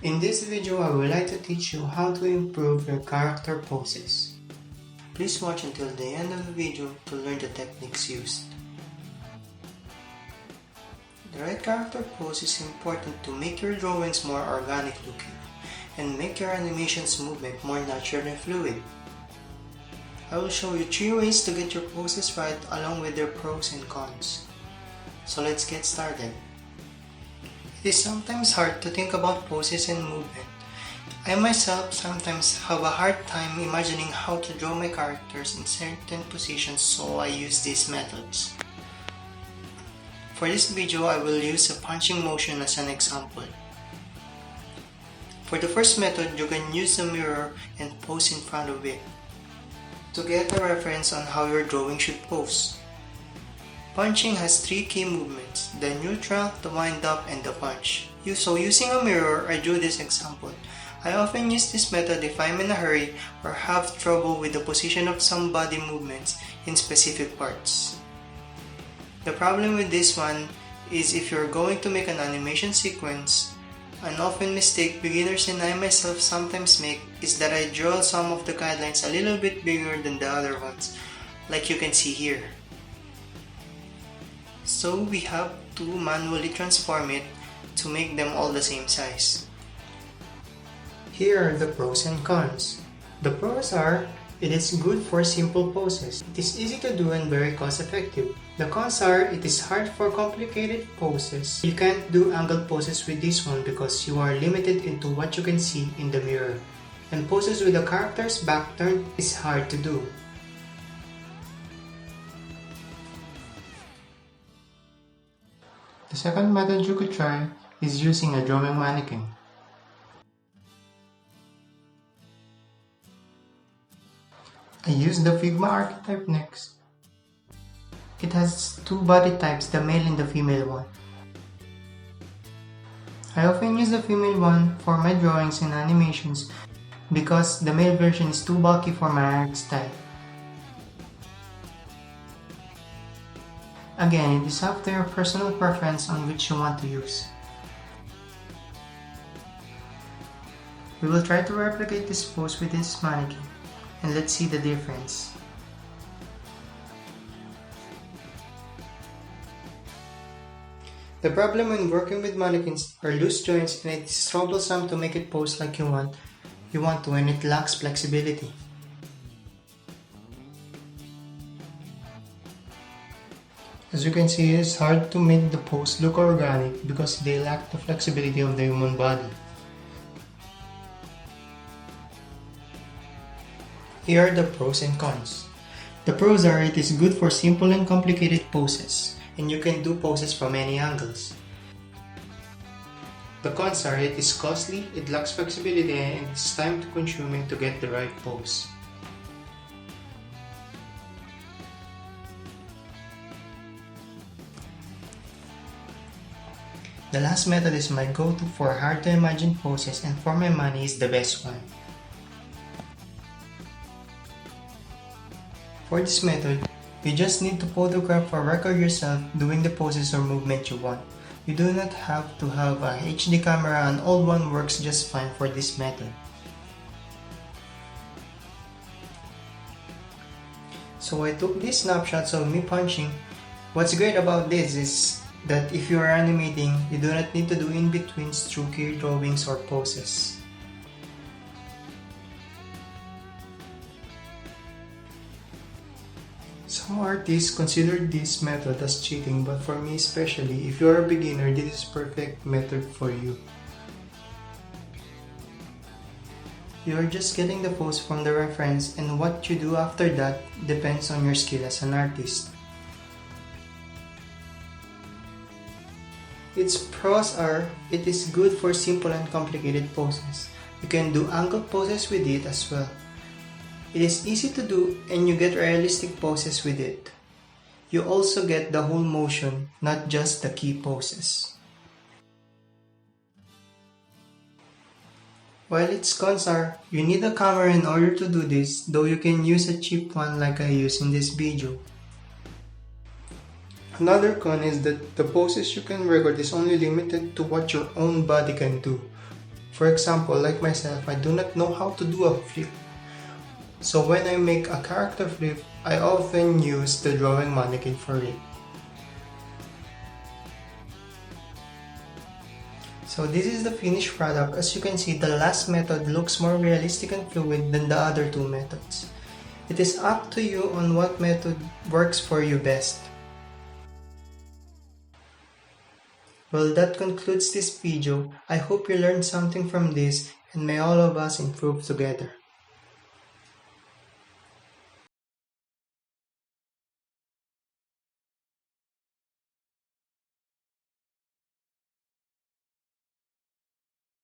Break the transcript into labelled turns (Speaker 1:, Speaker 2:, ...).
Speaker 1: In this video, I would like to teach you how to improve your character poses. Please watch until the end of the video to learn the techniques used. The right character pose is important to make your drawings more organic looking and make your animations movement more natural and fluid. I will show you 3 ways to get your poses right along with their pros and cons. So let's get started. It is sometimes hard to think about poses and movement. I myself sometimes have a hard time imagining how to draw my characters in certain positions, so I use these methods. For this video, I will use a punching motion as an example. For the first method, you can use a mirror and pose in front of it to get a reference on how your drawing should pose. Punching has 3 key movements: the neutral, the wind up, and the punch. So using a mirror, I drew this example. I often use this method if I'm in a hurry or have trouble with the position of some body movements in specific parts. The problem with this one is if you're going to make an animation sequence, an often mistake beginners and I myself sometimes make is that I draw some of the guidelines a little bit bigger than the other ones, like you can see here. So we have to manually transform it to make them all the same size. Here are the pros and cons. The pros are, it is good for simple poses. It is easy to do and very cost effective. The cons are, it is hard for complicated poses. You can't do angled poses with this one because you are limited into what you can see in the mirror. And poses with the character's back turned is hard to do. The second method you could try is using a drawing mannequin. I use the Figma archetype next. It has 2 body types, the male and the female one. I often use the female one for my drawings and animations because the male version is too bulky for my art style. Again, it is up to your personal preference on which you want to use. We will try to replicate this pose with this mannequin, and let's see the difference. The problem when working with mannequins are loose joints and it is troublesome to make it pose like you want to and it lacks flexibility. As you can see, it is hard to make the pose look organic because they lack the flexibility of the human body. Here are the pros and cons. The pros are, it is good for simple and complicated poses, and you can do poses from any angles. The cons are, it is costly, it lacks flexibility, and it is time consuming to get the right pose. The last method is my go-to for hard to imagine poses, and for my money is the best one. For this method, you just need to photograph or record yourself doing the poses or movement you want. You do not have to have a HD camera, an old one works just fine for this method. So I took these snapshots of me punching. What's great about this is that if you are animating, you do not need to do in-betweens through key drawings or poses. Some artists consider this method as cheating, but for me especially, if you are a beginner, this is perfect method for you. You are just getting the pose from the reference, and what you do after that depends on your skill as an artist. Its pros are, it is good for simple and complicated poses. You can do angled poses with it as well. It is easy to do and you get realistic poses with it. You also get the whole motion, not just the key poses. While its cons are, you need a camera in order to do this, though you can use a cheap one like I use in this video. Another con is that the poses you can record is only limited to what your own body can do. For example, like myself, I do not know how to do a flip. So when I make a character flip, I often use the drawing mannequin for it. So this is the finished product. As you can see, the last method looks more realistic and fluid than the other two methods. It is up to you on what method works for you best. Well, that concludes this video. I hope you learned something from this, and may all of us improve together.